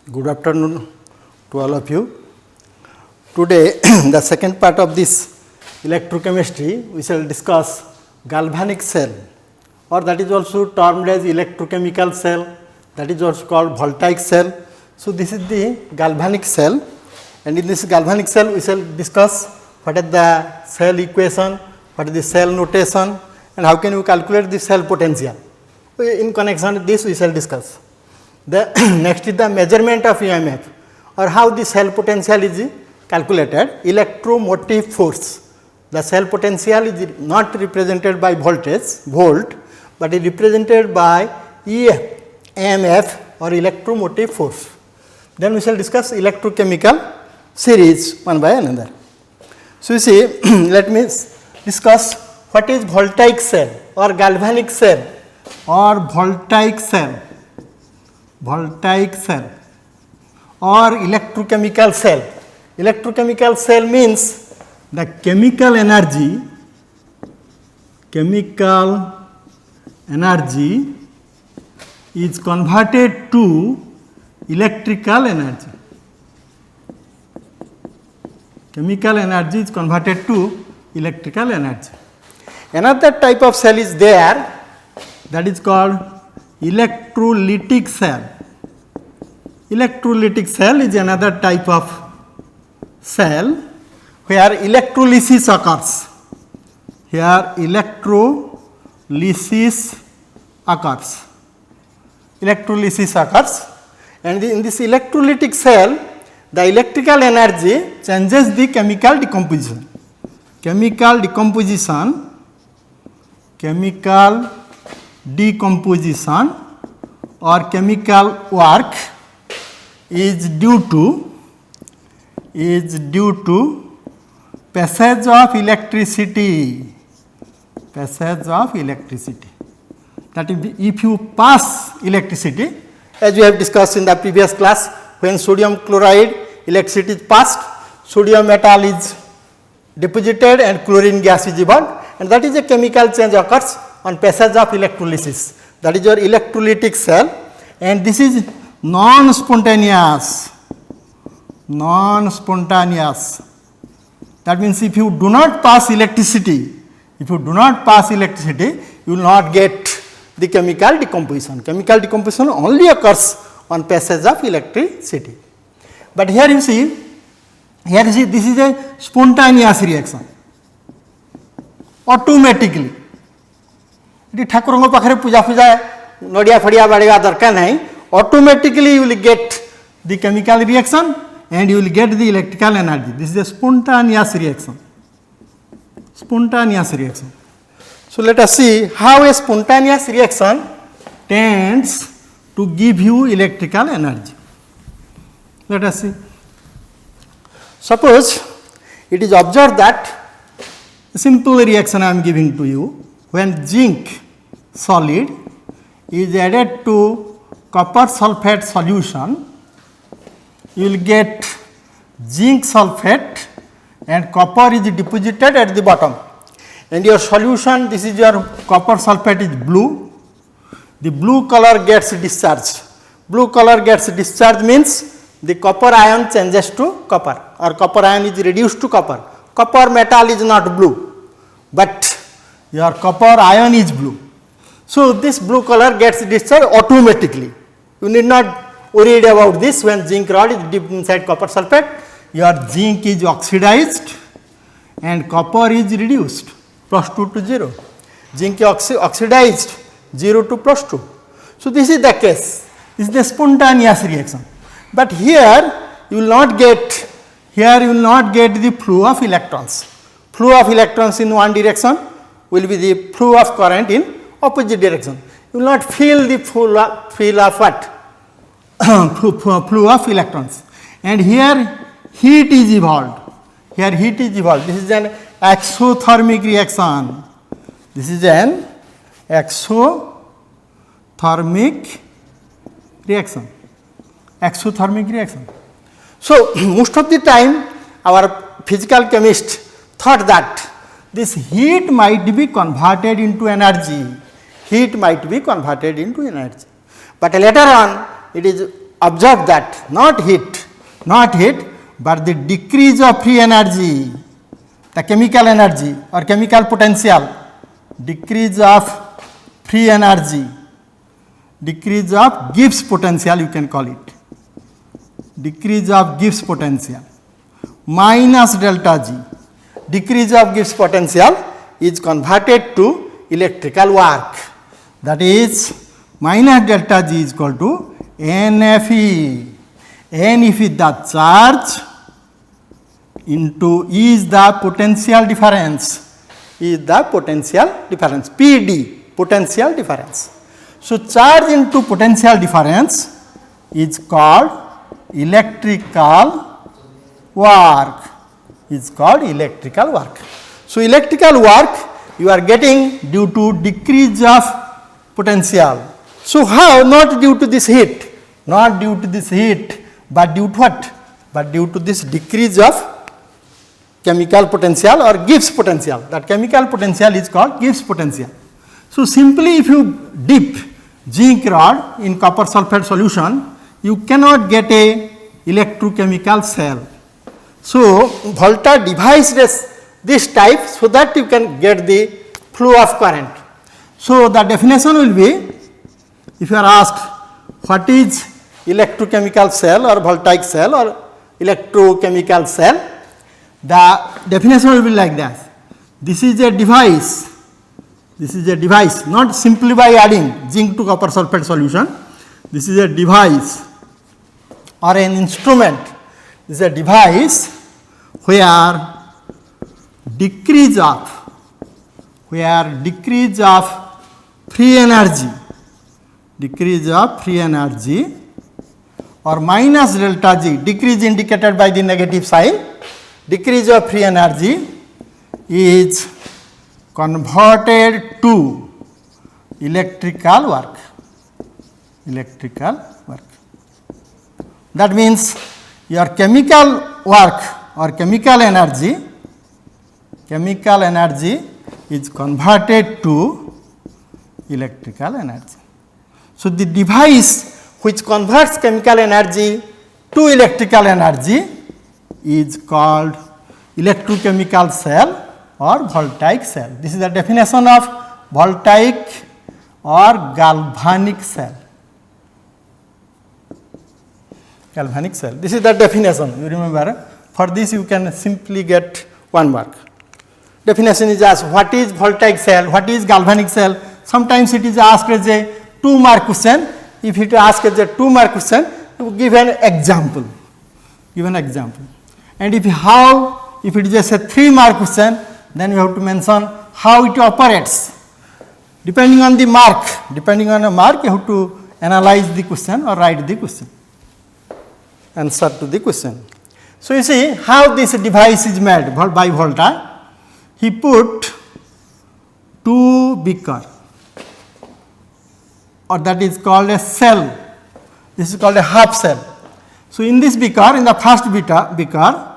Good afternoon to all of you. Today, the second part of this electrochemistry, we shall discuss galvanic cell, or that is also termed as electrochemical cell, that is also called voltaic cell. So, this is the galvanic cell, and in this galvanic cell we shall discuss what is the cell equation, what is the cell notation, and how can you calculate the cell potential. In connection with this we shall discuss. The next is the measurement of EMF, or how the cell potential is calculated. Electromotive force, the cell potential is not represented by voltage volt, but is represented by EMF or electromotive force. Then we shall discuss electrochemical series one by another. So, you see let me discuss what is voltaic cell or galvanic cell or voltaic cell or electrochemical cell. Electrochemical cell means the chemical energy is converted to electrical energy. Chemical energy is converted to electrical energy. Another type of cell is there, that is called electrolytic cell. Electrolytic cell is another type of cell where electrolysis occurs. Here electrolysis occurs, and in this electrolytic cell the electrical energy changes the chemical decomposition. Chemical decomposition or chemical work is due to passage of electricity. That is, if you pass electricity, as we have discussed in the previous class, when sodium chloride electricity is passed, sodium metal is deposited and chlorine gas is evolved, and that is a chemical change occurs on passage of electrolysis. That is your electrolytic cell, and this is non-spontaneous. That means if you do not pass electricity, you will not get the chemical decomposition. Chemical decomposition only occurs on passage of electricity. But here you see this is a spontaneous reaction. Automatically. Thakur पाखे पूजा नड़िया फड़िया बाड़ेगा दरकार नहीं. Automatically you will get the chemical reaction and you will get the electrical energy. This is a spontaneous reaction. So, let us see how a spontaneous reaction tends to give you electrical energy. Let us see. Suppose it is observed that a simple reaction I am giving to you, when zinc solid is added to copper sulphate solution, you will get zinc sulphate and copper is deposited at the bottom, and your solution, this is your copper sulphate is blue, the blue color gets discharged. Blue color gets discharged means the copper ion changes to copper, or copper ion is reduced to copper. Copper metal is not blue, but your copper ion is blue. So, this blue color gets discharged automatically. You need not worry about this. When zinc rod is dipped inside copper sulphate, your zinc is oxidized and copper is reduced +2 to 0. Zinc is oxidized 0 to +2. So, this is the case. This is the spontaneous reaction. But here you will not get the flow of electrons. Flow of electrons in one direction will be the flow of current in opposite direction. You will not feel the flow of what? Flow of electrons. And here heat is evolved. This is an exothermic reaction. So, most of the time our physical chemist thought that this heat might be converted into energy. But later on it is observe that not heat, but the decrease of free energy, the chemical energy or chemical potential, decrease of free energy, decrease of Gibbs potential you can call it, decrease of Gibbs potential minus delta G. Decrease of Gibbs potential is converted to electrical work, that is minus delta G is equal to NFE. NF is the charge into E is the potential difference, PD, potential difference. So, charge into potential difference is called electrical work, So, electrical work you are getting due to decrease of potential. So, how? Not due to this heat, but due to what? But due to this decrease of chemical potential or Gibbs potential. That chemical potential is called Gibbs potential. So, simply if you dip zinc rod in copper sulphate solution, you cannot get a electrochemical cell. So, Volta devised this type so that you can get the flow of current. So, the definition will be, if you are asked what is electrochemical cell or voltaic cell or electrochemical cell, the definition will be like that. This is a device, not simply by adding zinc to copper sulphate solution. This is a device or an instrument. This is a device where decrease of free energy or minus delta G, decrease indicated by the negative sign, decrease of free energy is converted to electrical work. That means your chemical work or chemical energy is converted to electrical energy. So, the device which converts chemical energy to electrical energy is called electrochemical cell or voltaic cell. This is the definition of voltaic or galvanic cell. This is the definition. You remember, for this you can simply get 1 mark. Definition is asked, what is voltaic cell, what is galvanic cell? Sometimes it is asked as a 2 mark question. If it is asked as a 2 mark question, you give an example. And if it is just a 3 mark question, then you have to mention how it operates. Depending on the mark, you have to analyze the question or write the question, answer to the question. So, you see how this device is made by Volta. He put 2 beaker, or that is called a cell. This is called a half cell. So, in this beaker, in the first beaker,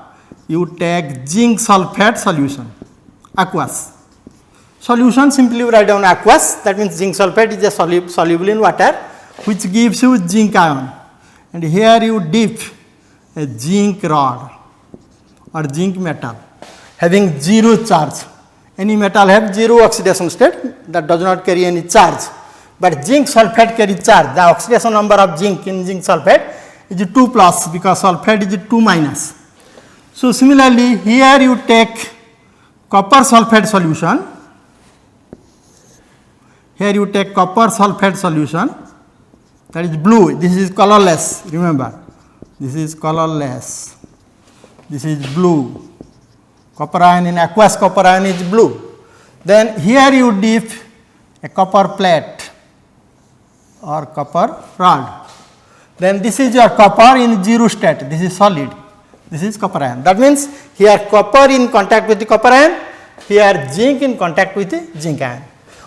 you take zinc sulphate solution, aqueous. Solution, simply you write down aqueous, that means zinc sulphate is a soluble in water, which gives you zinc ion. And here you dip a zinc rod or zinc metal having 0 charge. Any metal have 0 oxidation state, that does not carry any charge. But zinc sulphate carries charge. The oxidation number of zinc in zinc sulphate is 2 plus, because sulphate is 2 minus. So, similarly, here you take copper sulphate solution. Here you take copper sulphate solution, that is blue. This is colorless, remember. This is colorless. This is blue. Copper ion in aqueous copper ion is blue. Then here you dip a copper plate or copper rod. Then this is your copper in 0 state. This is solid. This is copper ion. That means here copper in contact with the copper ion, here zinc in contact with the zinc ion.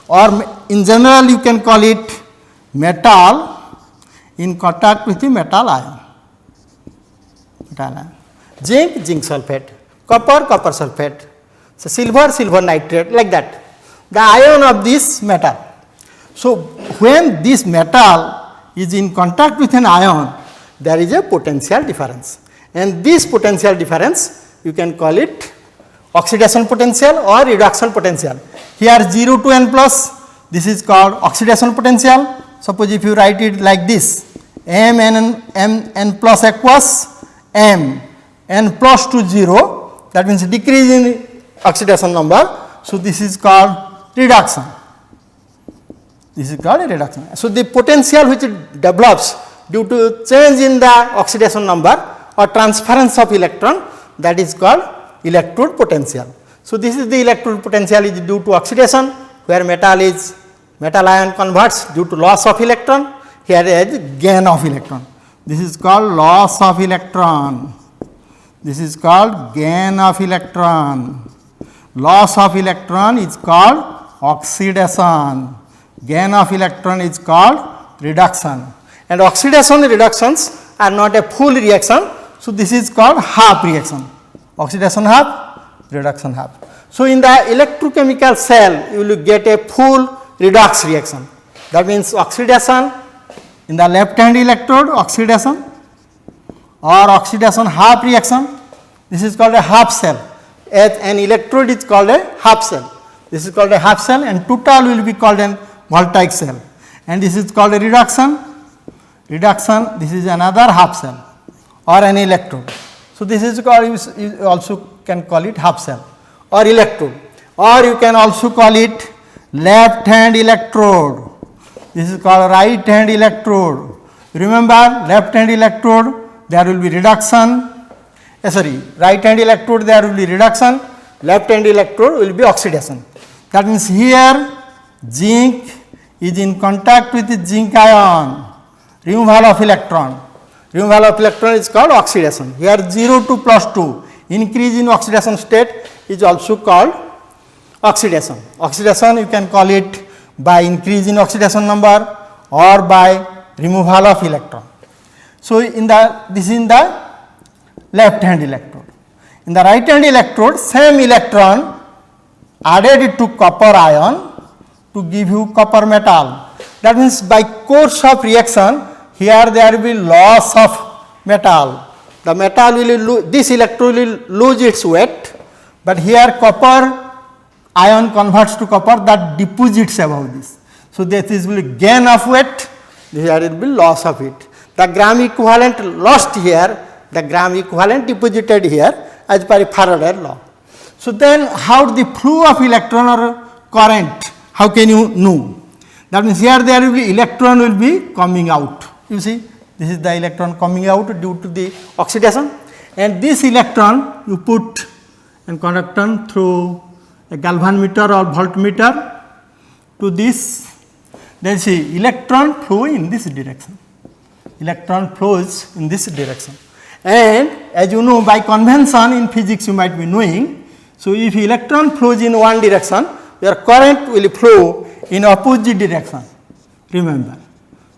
Or in general you can call it metal in contact with the metal ion. Zinc, zinc sulphate, copper, copper sulphate, so silver, silver nitrate, like that. The ion of this metal. So, when this metal is in contact with an ion, there is a potential difference. And this potential difference you can call it oxidation potential or reduction potential. Here 0 to n plus, this is called oxidation potential. Suppose if you write it like this, m n plus aqueous, m n plus to 0, that means decrease in oxidation number. So, this is called reduction. This is called a reduction. So, the potential which develops due to change in the oxidation number or transference of electron, that is called electrode potential. So, this is the electrode potential is due to oxidation, where metal ion converts due to loss of electron. Here is gain of electron. This is called loss of electron. This is called gain of electron. Loss of electron is called oxidation. Gain of electron is called reduction. And oxidation and reductions are not a full reaction. So, this is called half reaction. Oxidation half, reduction half. So, in the electrochemical cell, you will get a full redox reaction. That means oxidation in the left hand electrode, oxidation or oxidation half reaction. This is called a half cell. As an electrode is called a half cell. This is called a half cell, and total will be called an voltaic cell. And this is called a reduction. Reduction, this is another half cell or an electrode. So, this is called, you also can call it half cell or electrode, or you can also call it left hand electrode. This is called right hand electrode. Remember, left hand electrode, there will be reduction. Right hand electrode, there will be reduction. Left hand electrode will be oxidation. That means here zinc is in contact with the zinc ion, removal of electron. Removal of electron is called oxidation. Here 0 to plus 2, increase in oxidation state is also called oxidation. Oxidation you can call it by increase in oxidation number or by removal of electron. So, this is in the left hand electrode. In the right hand electrode, same electron added to copper ion to give you copper metal. That means by course of reaction, here there will be loss of metal. The metal will this electrode will lose its weight, but here copper ion converts to copper that deposits above this. So, this is will gain of weight, here it will be loss of it. The gram equivalent lost here, the gram equivalent deposited here as per Faraday law. So, then how the flow of electron or current, how can you know? That means here there will be electron will be coming out. You see, this is the electron coming out due to the oxidation, and this electron you put and conduct through a galvanometer or voltmeter to this, then see electron flow in this direction. Electron flows in this direction. And as you know, by convention in physics you might be knowing, so if electron flows in one direction, your current will flow in opposite direction. Remember,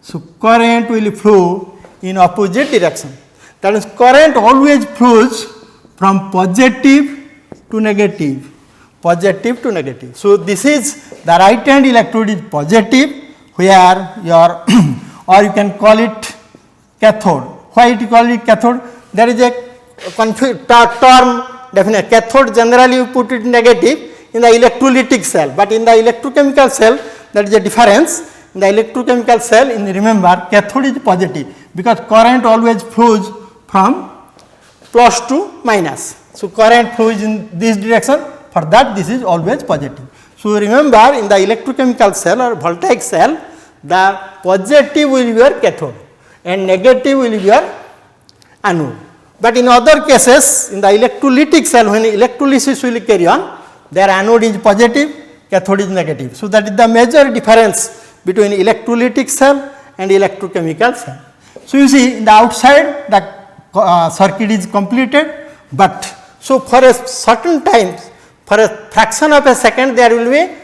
so current will flow in opposite direction. That is, current always flows from positive to negative, positive to negative. So, this is the right hand electrode is positive, where your or you can call it cathode. Why it call it cathode? There is a term definite. Cathode generally you put it negative in the electrolytic cell, but in the electrochemical cell that is a difference. In the electrochemical cell, remember, cathode is positive because current always flows from plus to minus. So, current flows in this direction, for that this is always positive. So, remember, in the electrochemical cell or voltaic cell, the positive will be your cathode and negative will be your anode. But in other cases, in the electrolytic cell, when electrolysis will carry on, their anode is positive, cathode is negative. So, that is the major difference between electrolytic cell and electrochemical cell. So, you see, in the outside the circuit is completed, but so for a certain time, for a fraction of a second, there will be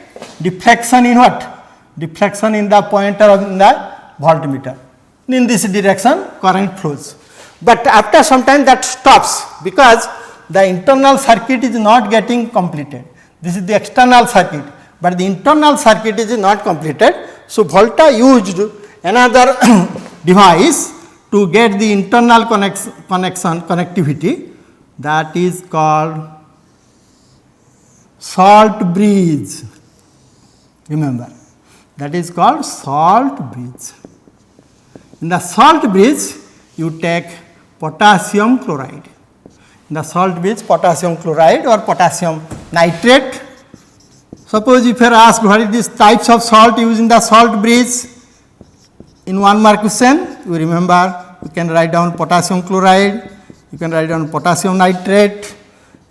deflection in what? Deflection in the pointer or in the voltmeter. In this direction, current flows. But after some time that stops because the internal circuit is not getting completed. This is the external circuit, but the internal circuit is not completed. So, Volta used another device to get the internal connectivity, that is called salt bridge. Remember, that is called salt bridge. In the salt bridge, you take potassium chloride. In the salt bridge, potassium chloride or potassium nitrate. Suppose if you are asked what is these types of salt used in the salt bridge, in 1 mark question, you remember, you can write down potassium chloride, you can write down potassium nitrate,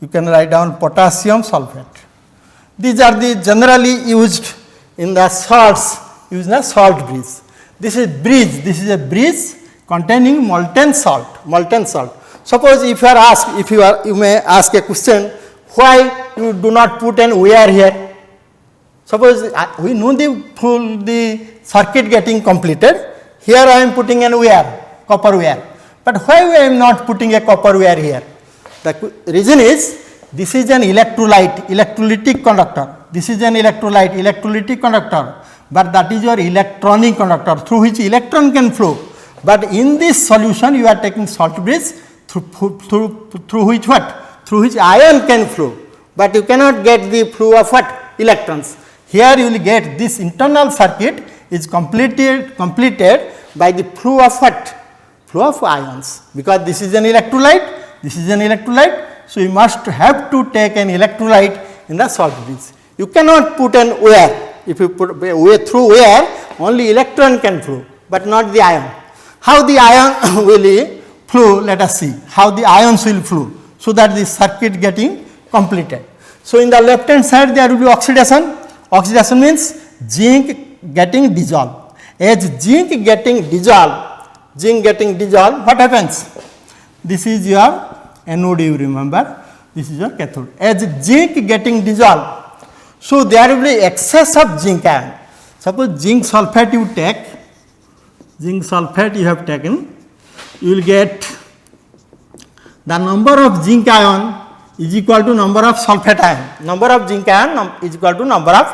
you can write down potassium sulfate. These are the generally used in the salts, used in the salt bridge. This is a bridge containing molten salt, Suppose if you are asked, you may ask a question, why you do not put an wire here? Suppose we know the circuit getting completed, here I am putting an wire, copper wire, but why I am not putting a copper wire here? The reason is, this is an electrolytic conductor, but that is your electronic conductor through which electron can flow. But in this solution you are taking salt bridge through which what? Through which ion can flow, but you cannot get the flow of what? Electrons. Here you will get this internal circuit is completed by the flow of what? Flow of ions, because this is an electrolyte, so you must have to take an electrolyte in the salt bridge. You cannot put an wire. If you put through wire, only electron can flow, but not the ion. How the ion will flow? Let us see how the ions will flow, so that the circuit getting completed. So in the left hand side there will be oxidation. Oxidation means zinc getting dissolved. As zinc getting dissolved, what happens? This is your anode, you remember, this is your cathode. As zinc getting dissolved, so there will be excess of zinc ion. Suppose zinc sulfate you take, you have taken, you will get the number of zinc ion is equal to number of sulfate ion. Number of zinc ion is equal to number of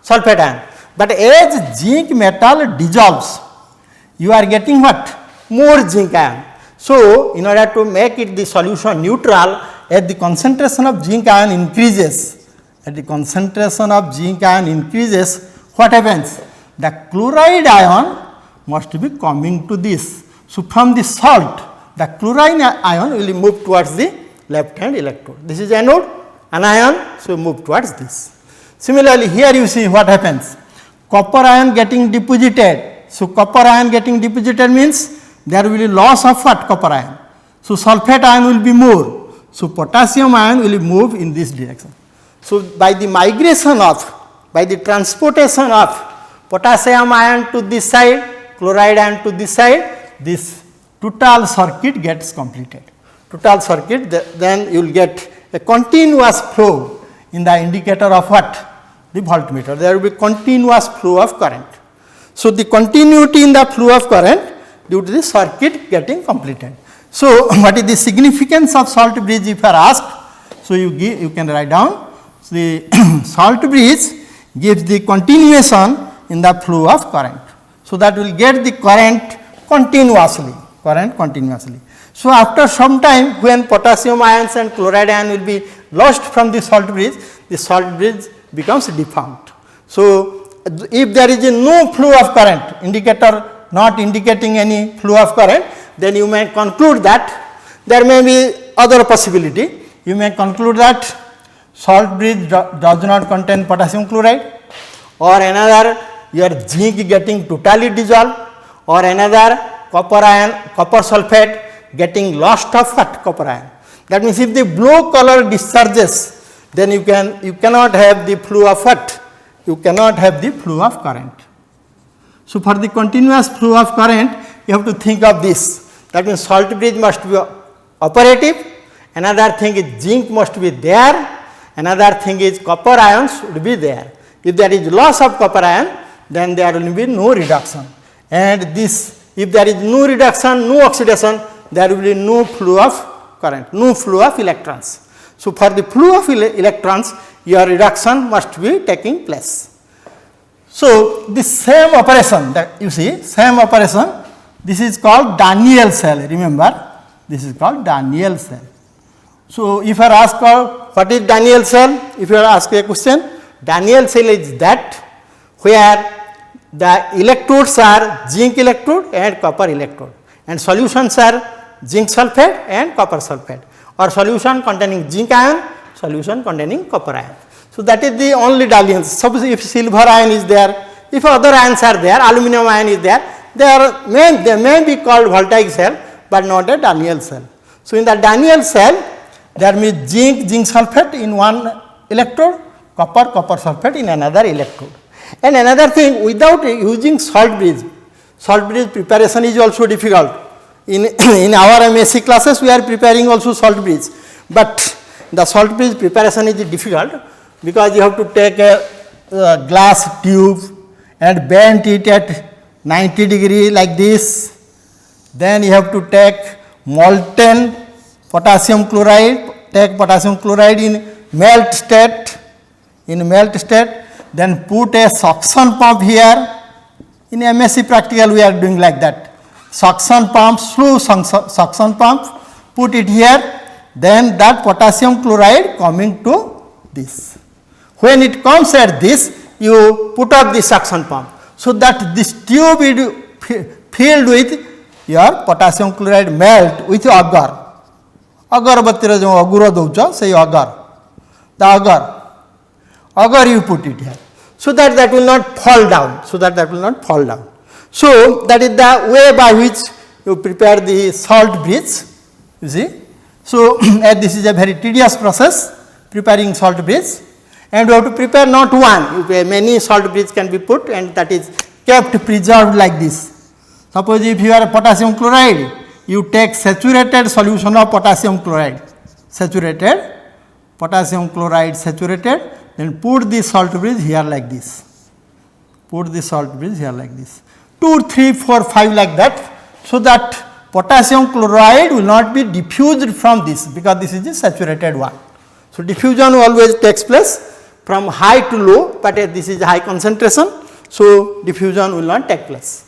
sulfate ion. But as zinc metal dissolves, you are getting what? More zinc ion. So in order to make it the solution neutral, as the concentration of zinc ion increases, what happens? The chloride ion must be coming to this. So from the salt, the chlorine ion will move towards the left hand electrode. This is anode, anion, so move towards this. Similarly, here you see what happens. Copper ion getting deposited. So copper ion getting deposited means there will be loss of what? Copper ion. So sulfate ion will be more. So potassium ion will move in this direction. So by the transportation of potassium ion to this side, chloride ion to this side, this total circuit gets completed. Then you will get a continuous flow in the indicator of what? The voltmeter. There will be continuous flow of current. So the continuity in the flow of current due to the circuit getting completed. So what is the significance of salt bridge if you are asked? So you can write down. So the salt bridge gives the continuation in the flow of current. So that will get the current continuously. So after some time, when potassium ions and chloride ion will be lost from the salt bridge becomes defunct. So if there is no flow of current, indicator not indicating any flow of current, then you may conclude that there may be other possibility. You may conclude that salt bridge does not contain potassium chloride, or another your zinc getting totally dissolved, or another copper sulfate getting lost of what? Copper ion. That means if the blue color discharges, then you cannot have the flow of what? You cannot have the flow of current. So for the continuous flow of current, you have to think of this. That means salt bridge must be operative. Another thing is zinc must be there. Another thing is copper ions should be there. If there is loss of copper ion, then there will be no reduction. And this, if there is no reduction, no oxidation, there will be no flow of current, no flow of electrons. So for the flow of electrons, your reduction must be taking place. So this same operation that you see, same operation This is called Daniell cell. Remember, this is called Daniell cell. So, if you are asked what is Daniell cell, if you are asked a question, Daniell cell is that where the electrodes are zinc electrode and copper electrode, and solutions are zinc sulphate and copper sulphate, or solution containing zinc ion, solution containing copper ion. So, that is the only Daniell. Suppose if silver ion is there, if other ions are there, aluminum ion is there, they may be called voltaic cell, but not a Daniell cell. So, in the Daniell cell, there may be zinc sulphate in one electrode, copper sulphate in another electrode. And another thing, without using salt bridge preparation is also difficult. In our MSc classes, we are preparing also salt bridge, but the salt bridge preparation is difficult because you have to take a glass tube and bend it at 90 degree like this. Then you have to take molten potassium chloride, take potassium chloride in melt state, then put a suction pump here. In MSc practical we are doing like that. Suction pump, slow suction pump, put it here, then that potassium chloride coming to this. When it comes at this, you put up the suction pump, so that this tube is filled with your potassium chloride melt with agar. Agarbatti jo agura doucha, say agar. The agar you put it here, so that will not fall down. So, that is the way by which you prepare the salt bridge, you see. So, this is a very tedious process, preparing salt bridge, and you have to prepare not one, many salt bridge can be put, and that is kept preserved like this. Suppose if you are potassium chloride, you take saturated solution of potassium chloride, then put the salt bridge here like this, 2, 3, 4, 5 like that, so that potassium chloride will not be diffused from this, because this is the saturated one. So, diffusion always takes place from high to low, but this is high concentration, so diffusion will not take place.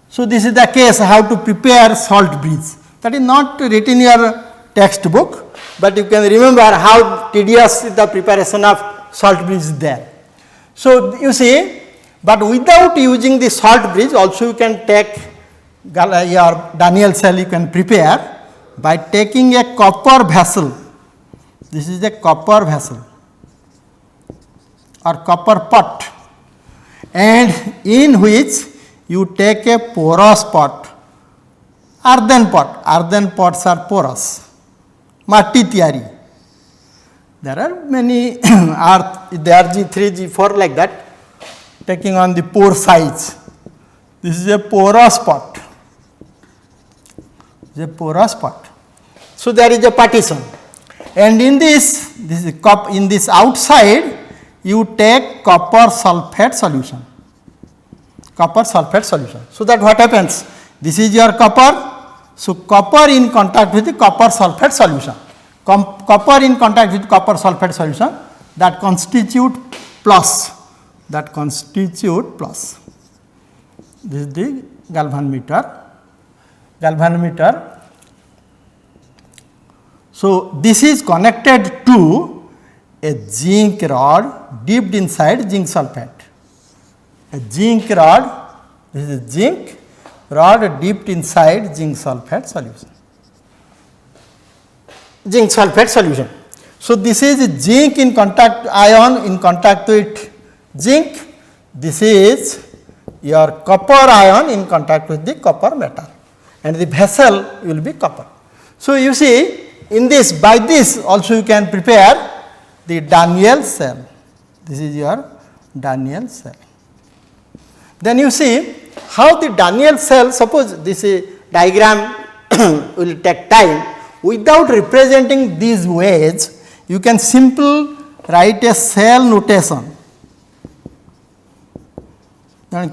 So, this is the case how to prepare salt bridge. That is not written in your textbook, but you can remember how tedious the preparation of salt bridge is there. So, you see, but without using the salt bridge also you can take your Daniell cell, you can prepare by taking a copper vessel. This is a copper vessel or copper pot, and in which you take a porous pot, earthen pots are porous, matti tiyari. There are many earth, there are G3, G4 like that, taking on the pore size. This is a porous pot. So, there is a partition, and in this in this outside you take copper sulphate solution. So, that what happens? This is your copper. So, copper in contact with the copper sulphate solution. Copper in contact with copper sulphate solution, that constitute plus. This is the galvanometer. So, this is connected to a zinc rod dipped inside zinc sulphate. This is zinc rod dipped inside zinc sulphate solution. So, this is zinc in contact, ion in contact with zinc. This is your copper ion in contact with the copper metal, and the vessel will be copper. So, you see, in this, by this also you can prepare the Daniell cell. This is your Daniell cell. Then you see how the Daniell cell, suppose this diagram will take time. Without representing these ways, you can simply write a cell notation.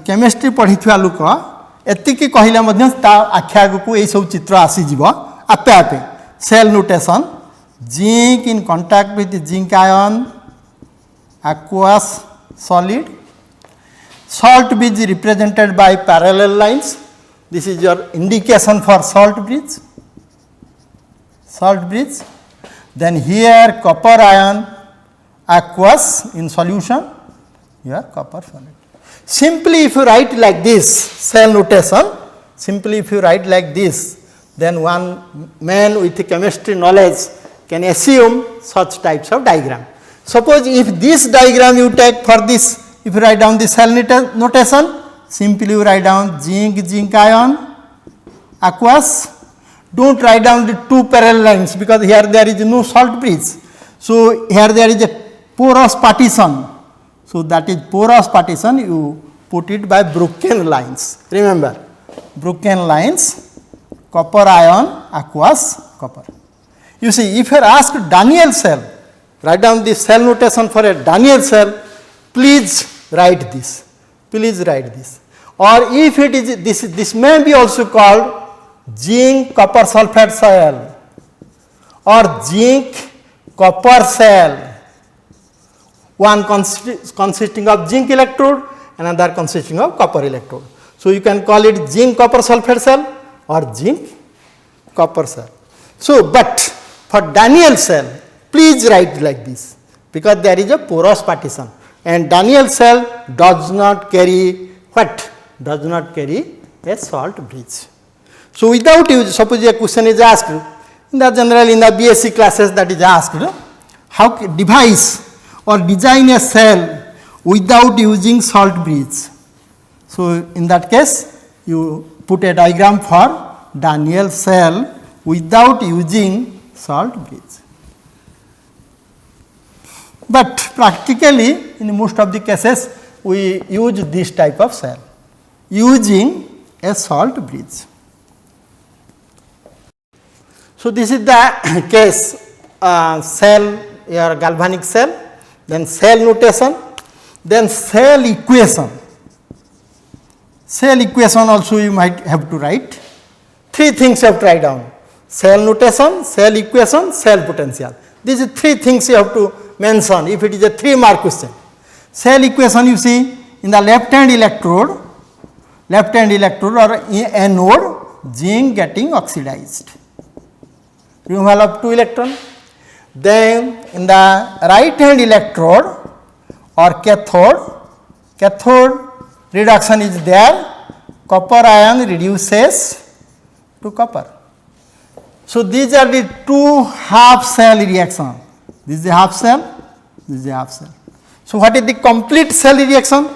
Chemistry पढ़िथिया लोक एतिकी कहले मध्य ता आख्या आगु ए सब चित्र आसी जीव आपे आपे. Cell notation: zinc in contact with the zinc ion, aqueous solid, Salt bridge represented by parallel lines. This is your indication for salt bridge. Salt bridge. Then here copper ion aqueous in solution, here copper solid. Simply if you write like this cell notation, simply if you write like this, then one man with chemistry knowledge can assume such types of diagram. Suppose if this diagram you take for this, if you write down the cell notation, simply you write down zinc ion aqueous. Don't write down the two parallel lines because here there is no salt bridge. So here there is a porous partition. So that is porous partition, you put it by Broken lines. Remember, Broken lines, copper ion aqueous copper. You see, if you are asked Daniell cell, write down the cell notation for a Daniell cell, please write this. Please write this. Or if it is this may be also called zinc copper sulfate cell or zinc copper cell, one consisting of zinc electrode, another consisting of copper electrode. So you can call it zinc copper sulfate cell or zinc copper cell. So, but for Daniell cell, please write like this because there is a porous partition and Daniell cell does not carry what? Does not carry a salt bridge. So, without use, suppose a question is asked in the general in the BSc classes that is asked, how devise or design a cell without using salt bridge. So, in that case you put a diagram for Daniell cell without using salt bridge. But practically in most of the cases we use this type of cell using a salt bridge. So, this is the case cell, your galvanic cell, then cell notation, then cell equation. Cell equation also you might have to write. Three things you have to write down: cell notation, cell equation, cell potential. These three things you have to mention if it is a 3-mark question. Cell equation you see in the left hand electrode or anode, zinc getting oxidized, removal of 2 electron. Then in the right hand electrode or cathode reduction is there, copper ion reduces to copper. So, these are the 2 half cell reaction. This is a half cell, this is a half cell. So, what is the complete cell reaction?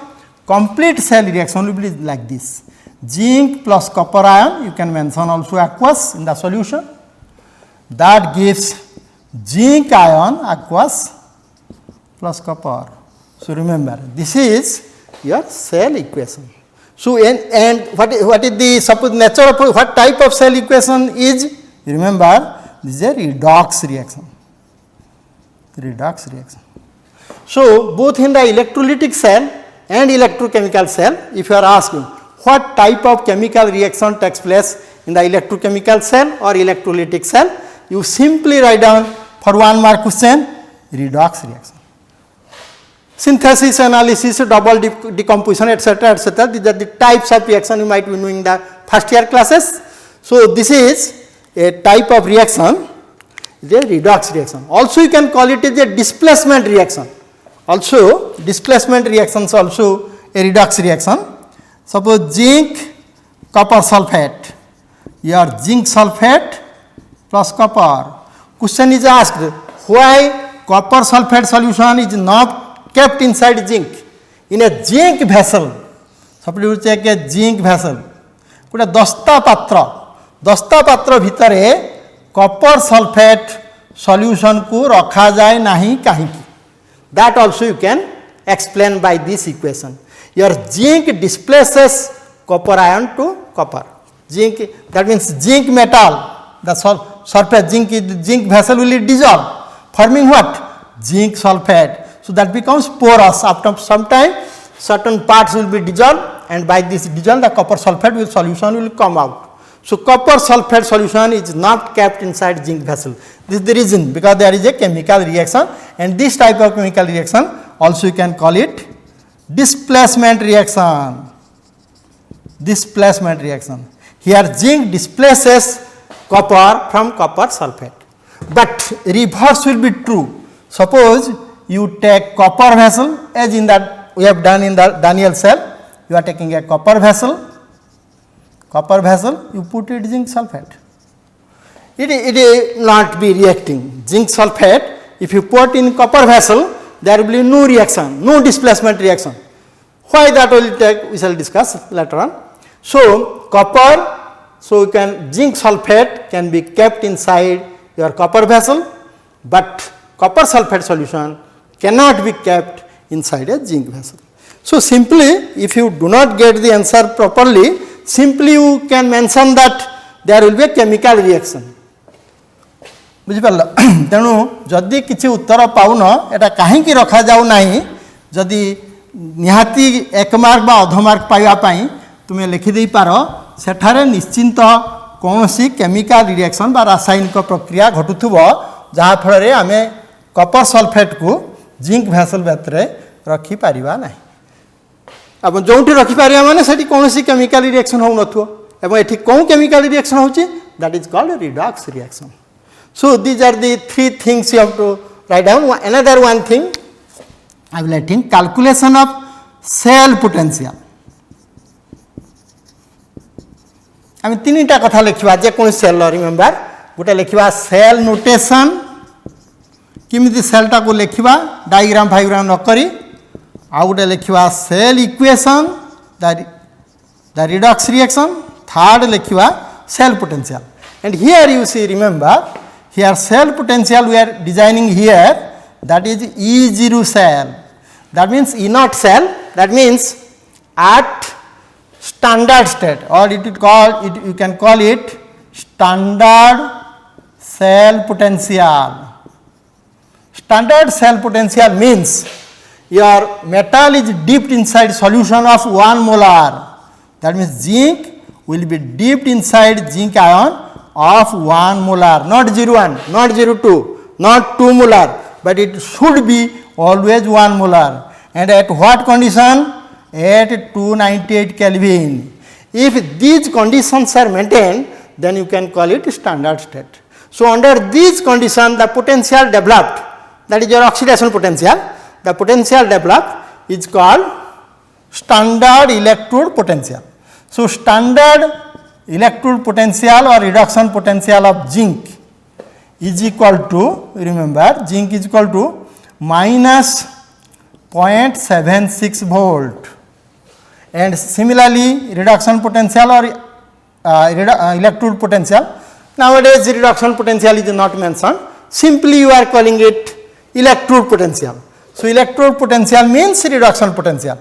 Complete cell reaction will be like this: zinc plus copper ion, you can mention also aqueous in the solution, that gives zinc ion aqueous plus copper. So, remember this is your cell equation. So, and what is the suppose nature of what type of cell equation is? Remember, this is a redox reaction. Redox reaction. So, both in the electrolytic cell and electrochemical cell, if you are asking what type of chemical reaction takes place in the electrochemical cell or electrolytic cell, you simply write down for 1-mark question redox reaction. Synthesis, analysis, double decomposition, etc., etc. These are the types of reaction you might be knowing in the first year classes. So, this is a type of reaction, is a redox reaction. Also, you can call it as a displacement reaction. Also, displacement reactions also a redox reaction. Suppose zinc copper sulfate, your zinc sulfate plus copper. Question is asked, why copper sulfate solution is not kept inside zinc? In a zinc vessel, suppose you take a zinc vessel, put a dasta patra bhitare copper sulfate solution को रखा जाए नहीं कहीं की. That also you can explain by this equation. Your zinc displaces copper ion to copper. Zinc, that means zinc metal, the surface zinc vessel will dissolve, forming what? Zinc sulfate. So that becomes porous. After some time, certain parts will be dissolved, and by this dissolve, the copper sulfate solution will come out. So, copper sulfate solution is not kept inside zinc vessel. This is the reason, because there is a chemical reaction, and this type of chemical reaction also you can call it displacement reaction. Displacement reaction. Here zinc displaces copper from copper sulfate. But reverse will be true. Suppose you take copper vessel, as in that we have done in the Daniell cell. You are taking a copper vessel, you put it zinc sulfate. It will not be reacting. Zinc sulfate, if you put in copper vessel, there will be no reaction, no displacement reaction. Why that will take, we shall discuss later on. So, copper, so you can, zinc sulfate can be kept inside your copper vessel, but copper sulfate solution cannot be kept inside a zinc vessel. So, simply if you do not get the answer properly, simply you can mention that there will be a chemical reaction. बुझिपाल तेणु जदि किसी उत्तर pound एटा कहीं रखा जाऊ नहीं जदि निहाती एक मार्क बा अध मार्क पाइबा पई तुमे लिखि देई पारो सेठारे निश्चिंत कौनसी केमिकल रिएक्शन बा रासायनिक प्रक्रिया घटुथबो जहा फल रे आमे कॉपर सल्फेट को जिंक वेसल भितरे रखि पारिबा नाही अब जोंठी रखि पारिबा माने सेठी कौनसी केमिकल रिएक्शन हो नथो एवं एठी कोन केमिकल रिएक्शन होची that is called redox reaction. So, these are the three things you have to write down. Another one thing I will write in calculation of cell potential. I mean तीनटा कथा लिखिबा जे cone cell remember गोटे लिखिबा cell notation किमिति सेलटा को लिखिबा diagram फाइग्राम न करी आ गोटे लिखिबा cell equation the redox reaction third लिखिबा cell potential and here you see remember here cell potential we are designing here that is E0 cell, that means E naught cell, that means at standard state or it is called it you can call it standard cell potential. Standard cell potential means your metal is dipped inside solution of 1 molar, that means zinc will be dipped inside zinc ion of 1 molar, not 0.1, not 0.2, not 2 molar, but it should be always 1 molar. And at what condition? At 298 Kelvin. If these conditions are maintained, then you can call it standard state. So, under these conditions, the potential developed, that is your oxidation potential, the potential developed is called standard electrode potential. So, standard electrode potential or reduction potential of zinc is equal to, remember zinc is equal to minus 0.76 volt and similarly reduction potential or electrode potential, nowadays reduction potential is not mentioned, simply you are calling it electrode potential. So, electrode potential means reduction potential.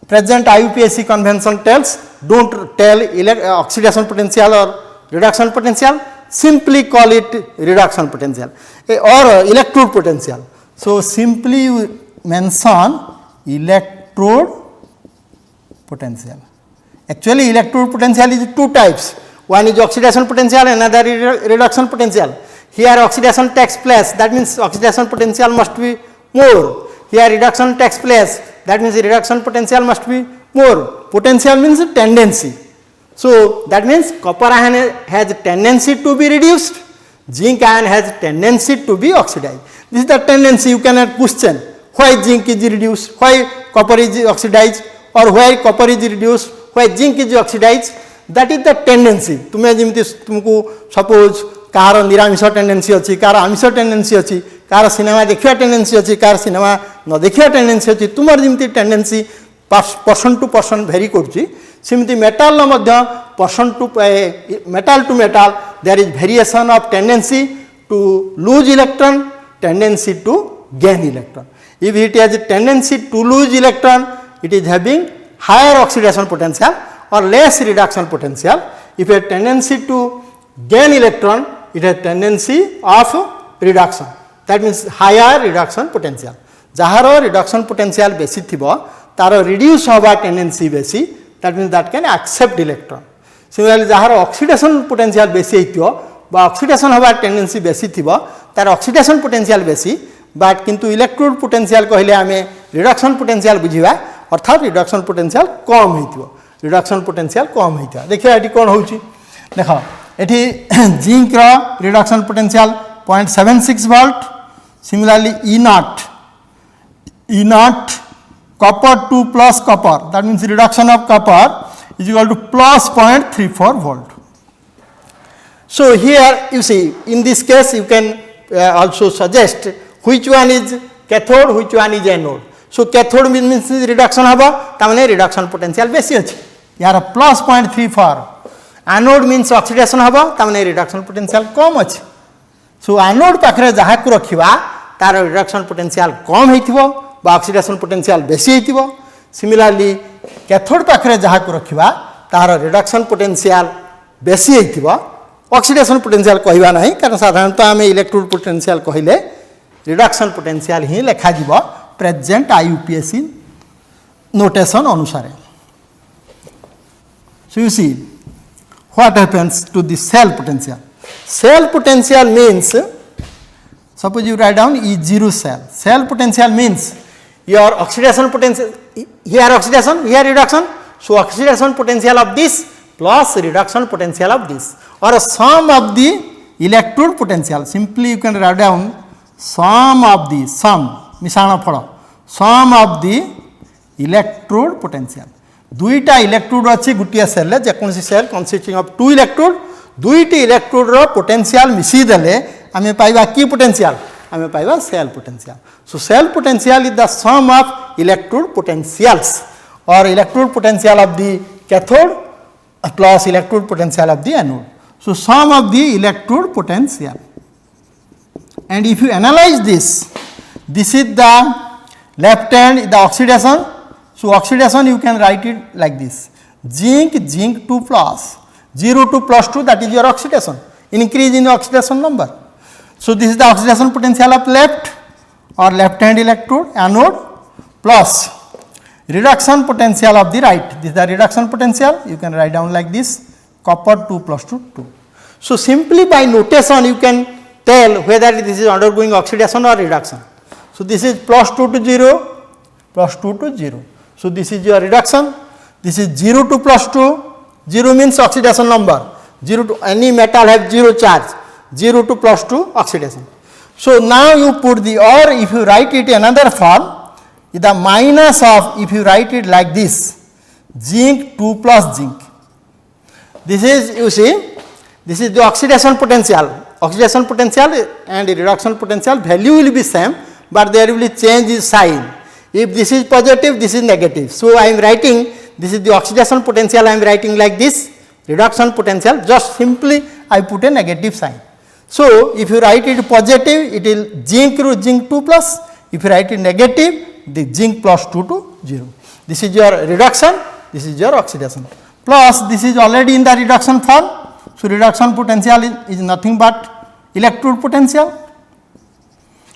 Present IUPAC convention tells do not tell oxidation potential or reduction potential, simply call it reduction potential or electrode potential. So, simply you mention electrode potential. Actually, electrode potential is two types, one is oxidation potential, another is reduction potential. Here oxidation takes place, that means oxidation potential must be more. Here reduction takes place, that means reduction potential must be more. Potential means tendency. So, that means copper ion has tendency to be reduced, zinc ion has tendency to be oxidized. This is the tendency, you cannot question why zinc is reduced, why copper is oxidized or why copper is reduced, why zinc is oxidized, that is the tendency. तुम्हें जिमती तुमको suppose कार निरामिष tendency अच्छी, कार आमिष tendency अच्छी, कार सिनेमा देखिया टेंडेंसी अच्छी, कार सिनेमा न देखिया टेंडेंसी अच्छी, तुमर जिमती tendency person to person vary करुच्ची, सिमती मेटाल न मध्य person to metal to metal there is variation of tendency to lose electron, tendency to gain electron. If it has a tendency to lose electron, it is having higher oxidation potential or less reduction potential. If a tendency to gain electron, it has tendency of reduction, that means higher reduction potential. Jaharo reduction potential besi thibo taro reduce hoba tendency besi, that means that can accept electron. Similarly, jaharo oxidation potential besi heitio ba oxidation hoba tendency besi thibo tar oxidation potential besi, but किंतु electrode potential कहले आमे reduction potential बुझिबा अर्थात reduction potential कम हो reduction potential कम होता देखिए ये कौन हो देख ये zinc reduction potential 0.76 volt similarly E naught copper 2 plus copper that means reduction of copper is equal to plus 0.34 volt. So here you see in this case you can also suggest which one is cathode which one is anode. So cathode means reduction haba tamane reduction potential besi achi यार plus 0.34 anode means oxidation haba tamane reduction potential कम अछि. So anode पाखरे जहा को रखिबा तार reduction potential कम हेतिबो बा oxidation potential बेसी हेतिबो. Similarly cathode पाखरे जहा को रखिबा तार reduction potential बेसी हेतिबो oxidation potential कहबा नहीं कारण साधारणतः आमे electrode potential कहिले reduction potential ही लेखा जिवो present IUPAC notation अनुसार. So you see what happens to the cell potential. Cell potential means suppose you write down E0 cell. Cell potential means your oxidation potential here oxidation here reduction. So oxidation potential of this plus reduction potential of this or a sum of the electrode potential. Simply you can write down sum of the sum of the electrode potential. दुईटा electrode अच्छी गोटे cell जेकोसी cell consisting of two electrode दुईटी electrode रो potential मिसी देले आमे पाइबा की पोटेंशियल आमे पाइबा cell potential. So cell potential is the sum of electrode potentials और electrode potential of the cathode plus electrode potential of the anode. So sum of the electrode potential and if you analyze this is the left hand the oxidation. So oxidation you can write it like this zinc 2 plus 0 to plus 2 that is your oxidation increase in the oxidation number. So this is the oxidation potential of left or left hand electrode anode plus reduction potential of the right. This is the reduction potential you can write down like this copper 2 plus 2 2. So simply by notation you can tell whether this is undergoing oxidation or reduction. So this is plus 2 to 0 plus 2 to 0. So this is your reduction. This is 0 to plus 2. 0 means oxidation number. 0 to any metal have 0 charge. 0 to plus 2 oxidation. So now you put the or if you write it another form, the minus of if you write it like this zinc 2 plus zinc. This is you see this is the oxidation potential. Oxidation potential and reduction potential value will be same, but there will be change in sign. If this is positive, this is negative. So I am writing this is the oxidation potential. I am writing like this reduction potential. Just simply I put a negative sign. So if you write it positive, it will zinc 2 plus. If you write it negative, the zinc plus 2 to 0. This is your reduction. This is your oxidation. Plus this is already in the reduction form. So reduction potential is nothing but electrode potential.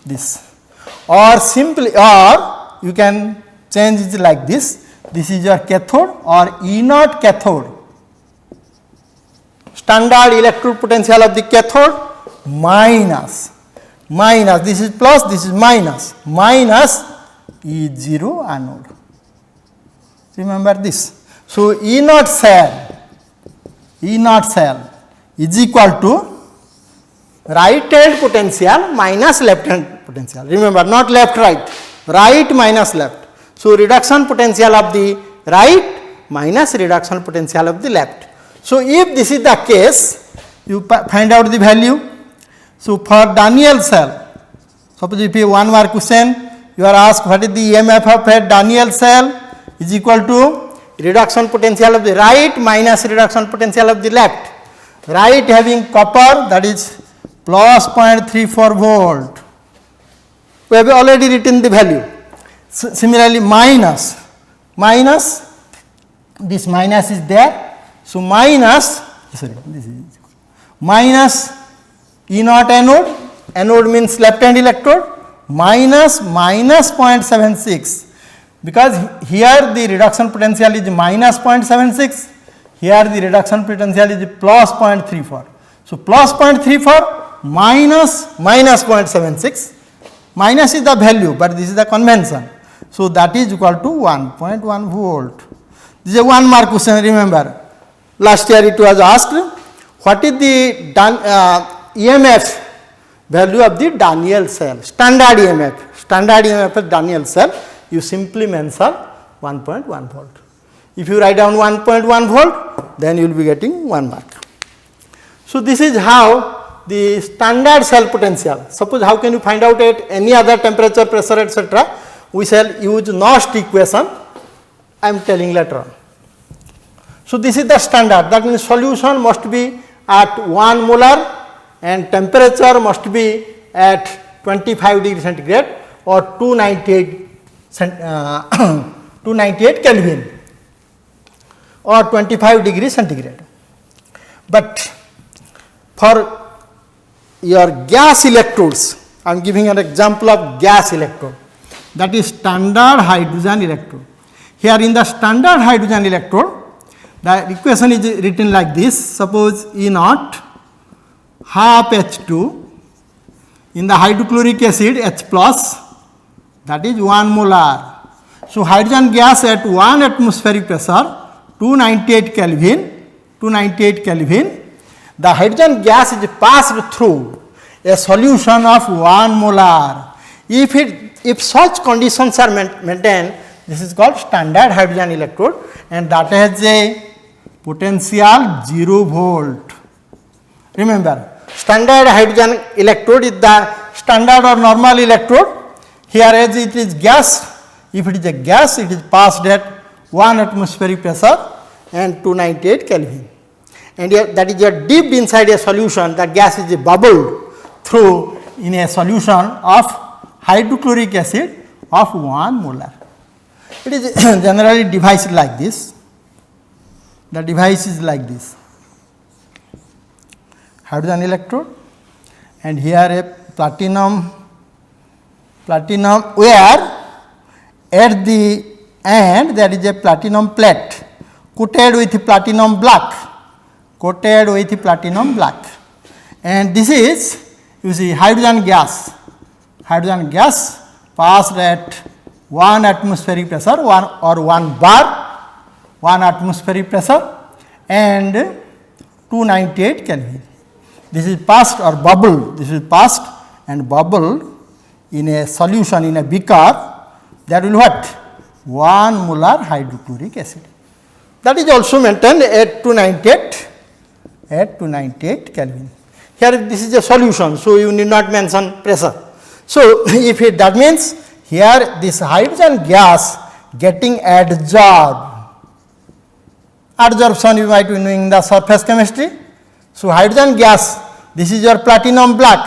This or simply or you can change it like this. This is your cathode or E naught cathode. Standard electrode potential of the cathode minus this is plus this is minus E0 anode. Remember this. So E naught cell is equal to right hand potential minus left hand potential. Remember not left right. Right minus left. So reduction potential of the right minus reduction potential of the left. So if this is the case, you find out the value. So for Daniell cell, suppose if you 1 mark question, you are asked what is the EMF of a Daniell cell is equal to reduction potential of the right minus reduction potential of the left. Right having copper that is plus 0.34 volt. We have already written the value. Similarly minus this minus is there. So minus E naught anode means left hand electrode minus 0.76 because here the reduction potential is minus 0.76, here the reduction potential is plus 0.34. So plus 0.34 minus 0.76. Minus is the value, but this is the convention. So that is equal to 1.1 volt. This is a 1 mark question, remember. Last year it was asked, what is the EMF value of the Daniell cell? Standard EMF of Daniell cell, you simply mention 1.1 volt. If you write down 1.1 volt, then you will be getting 1 mark. So this is how the standard cell potential. Suppose how can you find out at any other temperature, pressure, etc. We shall use Nernst equation. I am telling later on. So this is the standard. That means solution must be at 1 molar and temperature must be at 25 degree centigrade or 298 Kelvin or 25 degree centigrade. But for your gas electrodes, I am giving an example of gas electrode, that is standard hydrogen electrode. Here in the standard hydrogen electrode, the equation is written like this. Suppose E naught half H2 in the hydrochloric acid H plus, that is 1 molar. So hydrogen gas at 1 atmospheric pressure 298 Kelvin, the hydrogen gas is passed through a solution of 1 molar. If such conditions are maintained, this is called standard hydrogen electrode, and that has a potential 0 volt. Remember, standard hydrogen electrode is the standard or normal electrode. Here as it is gas, if it is a gas, it is passed at 1 atmospheric pressure and 298 Kelvin. And that is dipped inside a solution, the gas is bubbled through in a solution of hydrochloric acid of 1 molar. It is generally devised like this. The device is like this. Hydrogen electrode, and here a platinum where at the end there is a platinum plate coated with platinum black, and this is, you see, hydrogen gas passed at 1 atmospheric pressure, 1 bar, 1 atmospheric pressure and 298 Kelvin. This is passed or bubbled, and bubbled in a solution in a beaker, that will what? 1 molar hydrochloric acid. That is also maintained at 298 Kelvin. Here this is a solution, so you need not mention pressure. So if that means here this hydrogen gas getting absorption you might be knowing the surface chemistry. So hydrogen gas, this is your platinum black,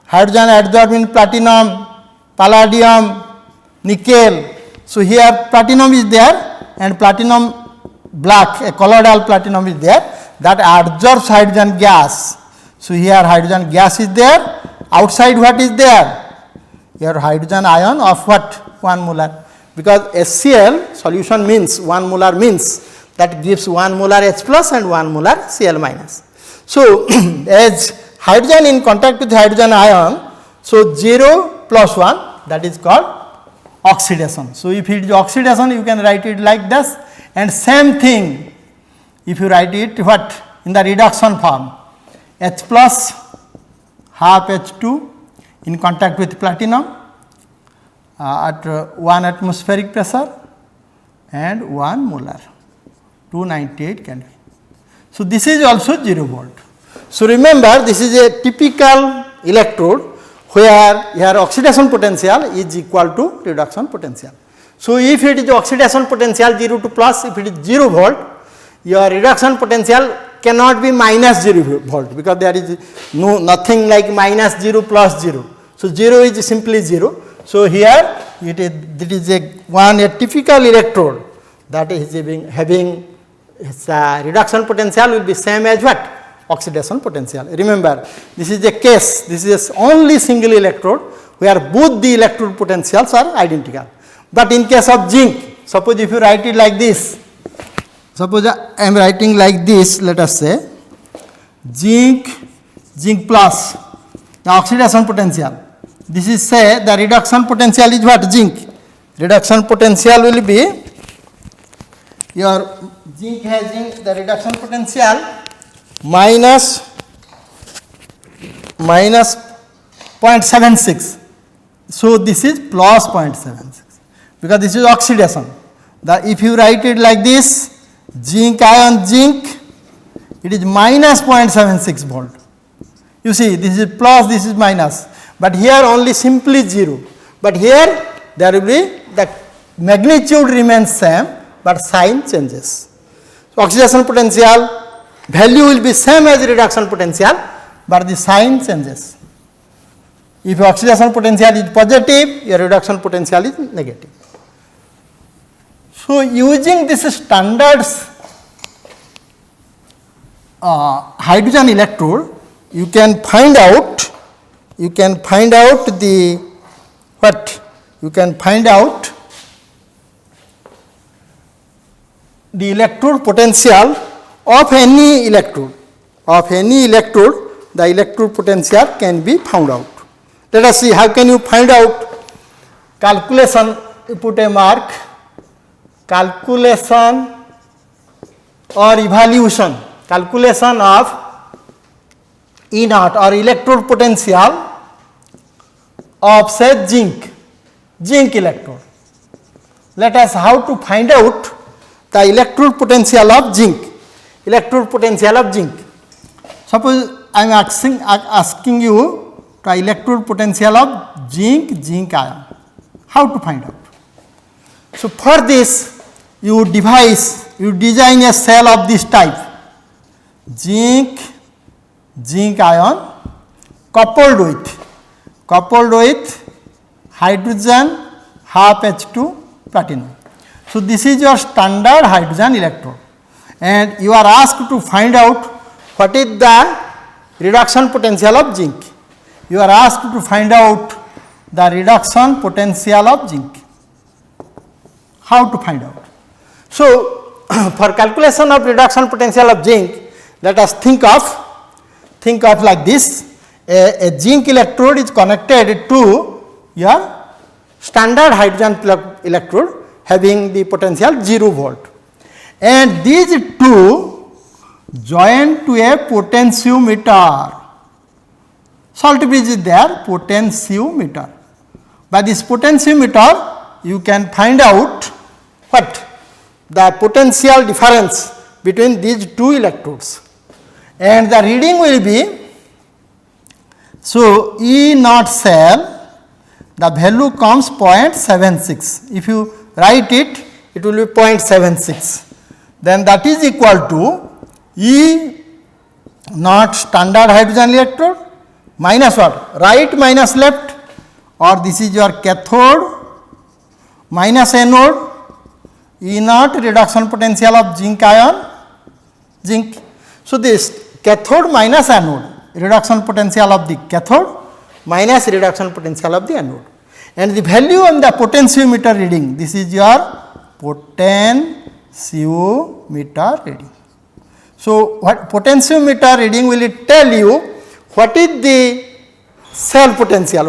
hydrogen adsorbed in platinum, palladium, nickel. So here platinum is there and platinum black, a colloidal platinum is there, that absorbs hydrogen gas. So here hydrogen gas is there, outside what is there? Your hydrogen ion of what? 1 molar, because HCl solution means 1 molar means that gives 1 molar H plus and 1 molar Cl minus. So as hydrogen in contact with hydrogen ion, so 0 plus 1, that is called oxidation. So if it is oxidation, you can write it like this, and same thing if you write it what? In the reduction form, H plus half H2 in contact with platinum at 1 atmospheric pressure and 1 molar, 298 Kelvin. So this is also 0 volt. So remember, this is a typical electrode where your oxidation potential is equal to reduction potential. So if it is oxidation potential 0 to plus, if it is 0 volt, your reduction potential cannot be minus 0 volt, because there is nothing like minus 0 plus 0. So 0 is simply 0. So here it is a typical electrode that is having its reduction potential will be same as what? Oxidation potential. Remember, this is a case, this is only single electrode where both the electrode potentials are identical. But in case of zinc, suppose if you write it like this, suppose I am writing like this, let us say zinc plus the oxidation potential. This is say the reduction potential is what? Zinc. reduction potential will be, your zinc having the reduction potential minus 0.76. So this is plus 0.76 because this is oxidation. If you write it like this, zinc ion zinc, it is minus 0.76 volt. You see, this is plus, this is minus, but here only simply 0. But here there will be the magnitude remains same, but sign changes. So oxidation potential value will be same as reduction potential, but the sign changes. If your oxidation potential is positive, your reduction potential is negative. So using this standard hydrogen electrode, you can find out the what? You can find out the electrode potential of any electrode. The electrode potential can be found out. Let us see how can you find out. Calculation, you put a mark, calculation or evaluation, calculation of E naught or electrode potential of say zinc electrode. Let us how to find out the electrode potential of zinc. Suppose I am asking you the electrode potential of zinc ion. How to find out? So for this you design a cell of this type, zinc ion coupled with hydrogen half H2 platinum. So this is your standard hydrogen electrode, and you are asked to find out what is the reduction potential of zinc. You are asked to find out the reduction potential of zinc. How to find out? So for calculation of reduction potential of zinc, let us think of like this. A zinc electrode is connected to your standard hydrogen electrode having the potential 0 volt, and these two join to a potentiometer. Salt bridge is there, potentiometer. By this potentiometer you can find out what? The potential difference between these two electrodes, and the reading will be, so E naught cell, the value comes 0.76. If you write it, it will be 0.76. Then that is equal to E naught standard hydrogen electrode minus what? Right minus left, or this is your cathode minus anode, E naught reduction potential of zinc ion, zinc. So this cathode minus anode, reduction potential of the cathode minus reduction potential of the anode, and the value on the potentiometer reading, this is your potentiometer reading. So what potentiometer reading will it tell you what is the cell potential,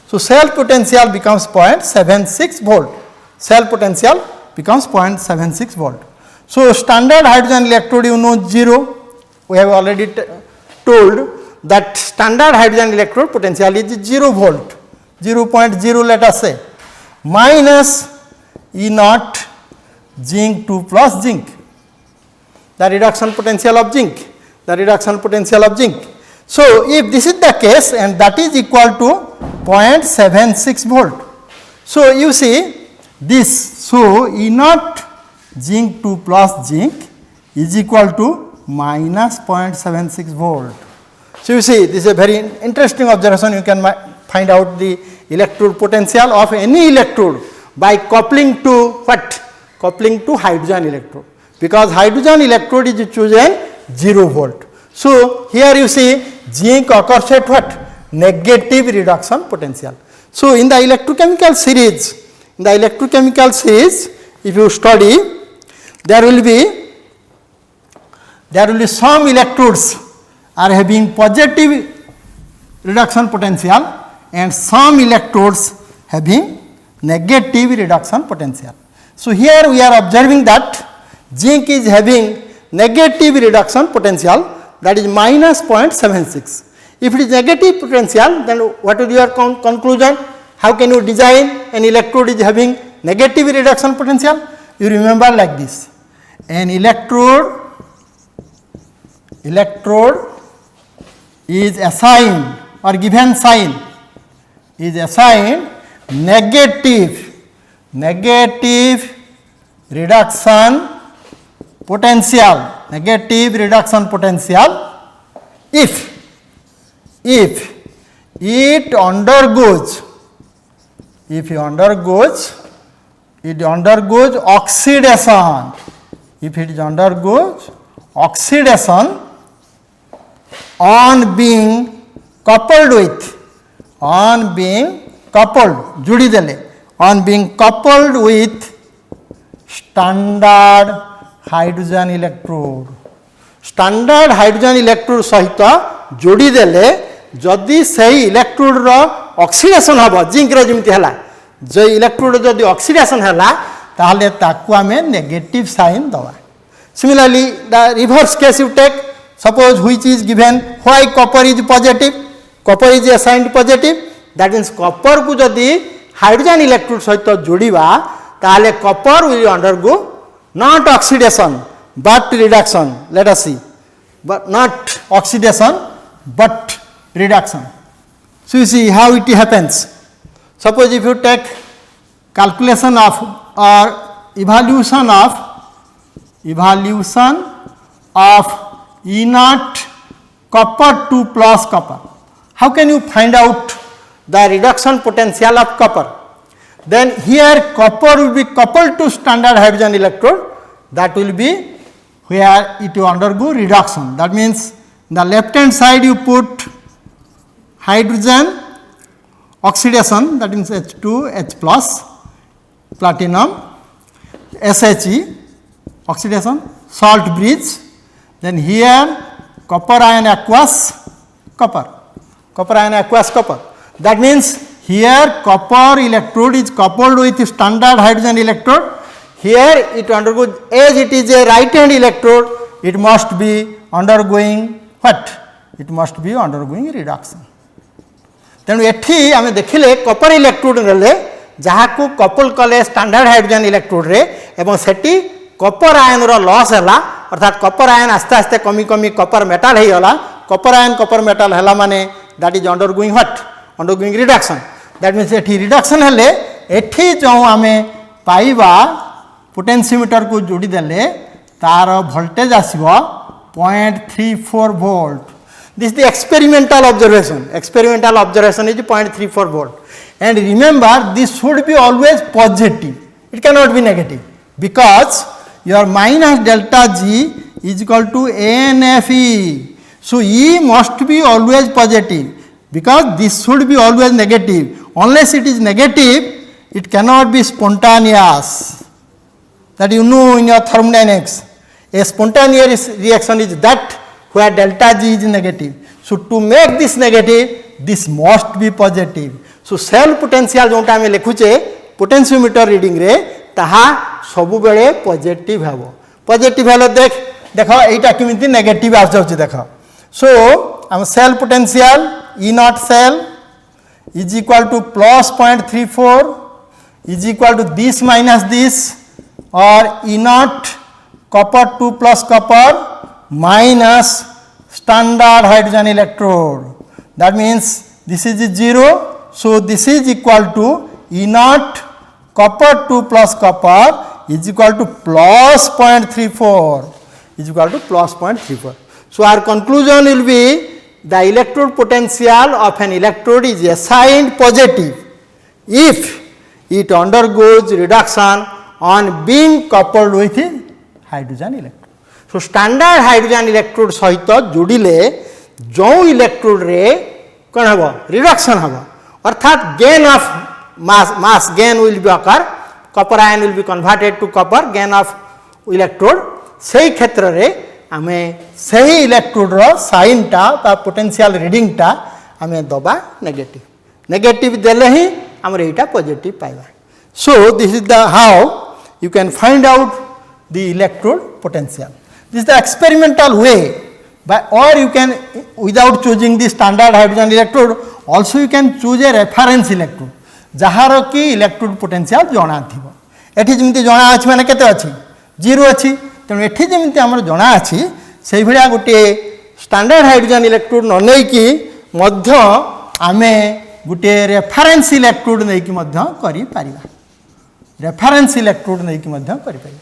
So cell potential becomes 0.76 volt, So standard hydrogen electrode, you know 0, we have already told that standard hydrogen electrode potential is 0 volt, 0.0 let us say, minus E naught zinc 2 plus zinc, the reduction potential of zinc. So if this is the case, and that is equal to 0.76 volt. So you see this, so E naught zinc 2 plus zinc is equal to minus 0.76 volt. So you see, this is a very interesting observation. You can find out the electrode potential of any electrode by coupling to what? Coupling to hydrogen electrode, because hydrogen electrode is chosen 0 volt. So here you see zinc occurs at what? Negative reduction potential. So in the electrochemical series, if you study, there will be some electrodes are having positive reduction potential and some electrodes having negative reduction potential. So here we are observing that zinc is having negative reduction potential, that is minus 0.76. If it is negative potential, then what is your conclusion? How can you design an electrode is having negative reduction potential? You remember like this. An electrode is assigned or given sign is assigned negative reduction potential if it undergoes oxidation, if it is undergoes oxidation on being coupled with standard hydrogen electrode. Standard hydrogen electrode सहित जोड़ी देले जदि सही electrode रो oxidation हबो zinc रो जेमति हला जे electrode जदि oxidation हला ताहले ताकू आमे नेगेटिव साइन दवा. Similarly, the reverse case you take, suppose which is given, why copper is positive, copper is assigned positive, that means copper को जदि हाइड्रोजन इलेक्ट्रोड सहित जोड़ीबा ताहले copper will undergo not oxidation but reduction. Let us see, but not oxidation but reduction. So you see how it happens. Suppose if you take calculation of or evaluation of inert copper to plus copper. How can you find out the reduction potential of copper? Then here copper will be coupled to standard hydrogen electrode, that will be where it will undergo reduction. That means the left hand side you put hydrogen oxidation, that means H2, H plus, platinum, SHE oxidation, salt bridge, then here copper ion aqueous copper. That means here copper electrode is coupled with standard hydrogen electrode. Here it undergoes, as it is a right hand electrode, it must be undergoing what? It must be undergoing reduction. तेणु एठी आमे देखिले Kapoor electrode रे जहाकू couple कले standard hydrogen electrode रे एवं सेटी Kapoor ion रो loss हैला, अर्थात कपर आयन आस्ते आस्ते कमी कपर मेटल हे गला. कपर आयन कपर मेटल हैला माने that is undergoing what? Undergoing reduction. That means एठी रिडक्शन हेले एठी जो आमे पाइबा पोटेंशियोमीटर को जोड़ी देले तार वोल्टेज आसीबो 0.34 volt. This is the experimental observation. Experimental observation is 0.34 volt. And remember, this should be always positive. It cannot be negative, because your minus delta G is equal to NFE. So E must be always positive, because this should be always negative. Unless it is negative, it cannot be spontaneous. That you know in your thermodynamics. A spontaneous reaction is that where delta G is negative. So to make this negative, this must be positive. So cell potential जोंटा आमे लिखुचे potentiometer reading रे ताहा सबु बेले positive हेबो. Positive हेले देखो एटा केमिति negative आ जाउची देखो. So um cell potential E naught cell is equal to plus 0.34 is equal to this minus this, or E naught copper 2 plus copper minus standard hydrogen electrode. That means this is 0. So this is equal to E naught copper 2 plus copper is equal to plus 0.34 is equal to plus 0.34. So our conclusion will be the electrode potential of an electrode is assigned positive if it undergoes reduction on being coupled with hydrogen electrode. So standard hydrogen electrode सहित जोड़िले जो electrode रे कौन हबो reduction हबो, अर्थात gain of mass gain will be occur, copper ion will be converted to copper, gain of electrode. सही क्षेत्र रे आमे सही इलेक्ट्रोड रो साइन टा बा पोटेंशियल रीडिंग टा आमे दबा नेगेटिव. नेगेटिव देले ही हमर एटा पॉजिटिव पाइबा. So, this is the how you can find out the electrode potential. This is the experimental way, or you can, without choosing the standard hydrogen electrode, also you can choose a reference electrode jar कि electrode potential जना थी एठी जमी जना अच्छी मैंने केते अच्छी 0 अच्छी तेणु एठी जमी आम जना अच्छी से भाया गोटे स्टैंडर्ड हाइड्रोजन इलेक्ट्रोड न नहीं कि आम गोटे रेफरेन्स इलेक्ट्रोड नहीं कि करि परिबा रेफरेन्स इलेक्ट्रोड नहीं कि करि परिबा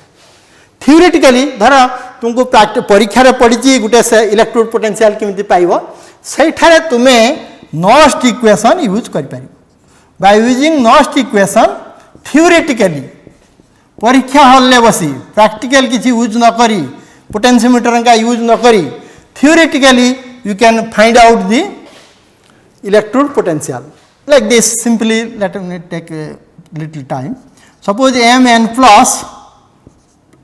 थियोरेटिकली धर तुमको परीक्षा पड़ी गोटे इलेक्ट्रोड पोटेंशियल केमिति पाइबो सेठारे तुमे नॉस्ट इक्वेशन यूज कर पारिबो by using Nernst equation theoretically परीक्षा हॉल ले बसी प्रैक्टिकल किसी यूज न करी पोटेंशियोमीटर का यूज न करी theoretically you can find out the electrode potential like this. Simply let me take a little time. Suppose Mn plus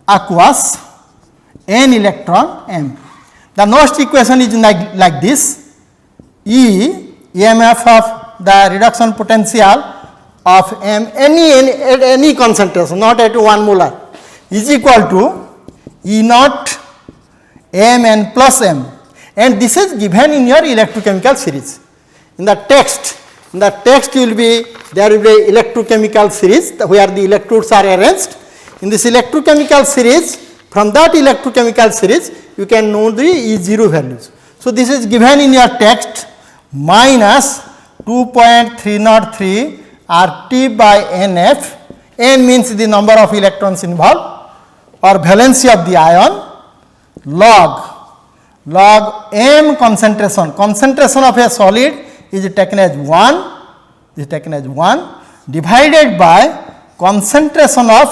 aqueous n electron m. The Nernst equation is like this. E EMF of the reduction potential of M at any concentration, not at 1 molar, is equal to E naught Mn plus M, and this is given in your electrochemical series. In the text you will be, there will be electrochemical series where the electrodes are arranged. In this electrochemical series, from that electrochemical series you can know the E0 values. So, this is given in your text minus 2.303 RT by NF. N means the number of electrons involved or valency of the ion, log M concentration of a solid is taken as 1 divided by concentration of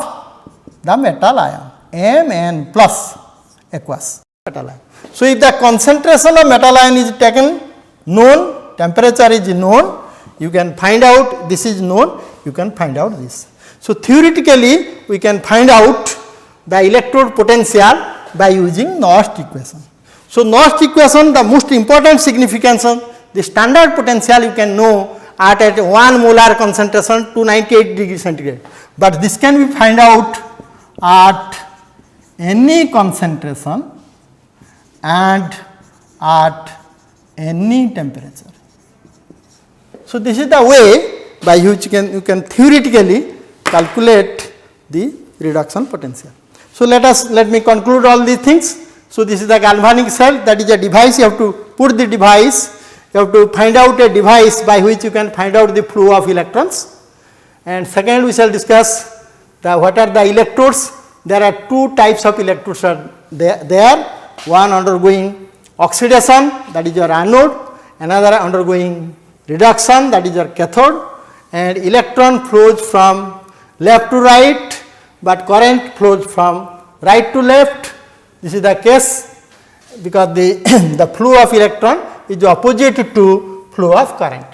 the metal ion Mn plus aqueous metal ion. So, if the concentration of metal ion is taken known, temperature is known, you can find out this is known, you can find out this. So, theoretically we can find out the electrode potential by using Nernst equation. So, Nernst equation, the most important significance, the standard potential you can know at 1 molar concentration to 98 degrees centigrade, but this can be find out at any concentration and at any temperature. So, this is the way by which you can theoretically calculate the reduction potential. So, let me conclude all these things. So, this is the galvanic cell, that is a device. You have to put the device, you have to find out a device by which you can find out the flow of electrons. And second, we shall discuss what are the electrodes. There are two types of electrodes are there. One undergoing oxidation, that is your anode, another undergoing reduction, that is your cathode, and electron flows from left to right, but current flows from right to left. This is the case because the flow of electron is opposite to flow of current,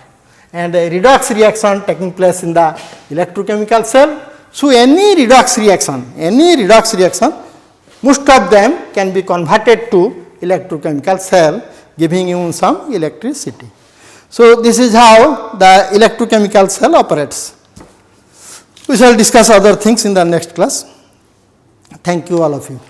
and a redox reaction taking place in the electrochemical cell. So, any redox reaction, most of them can be converted to electrochemical cell, giving you some electricity. So, this is how the electrochemical cell operates. We shall discuss other things in the next class. Thank you all of you.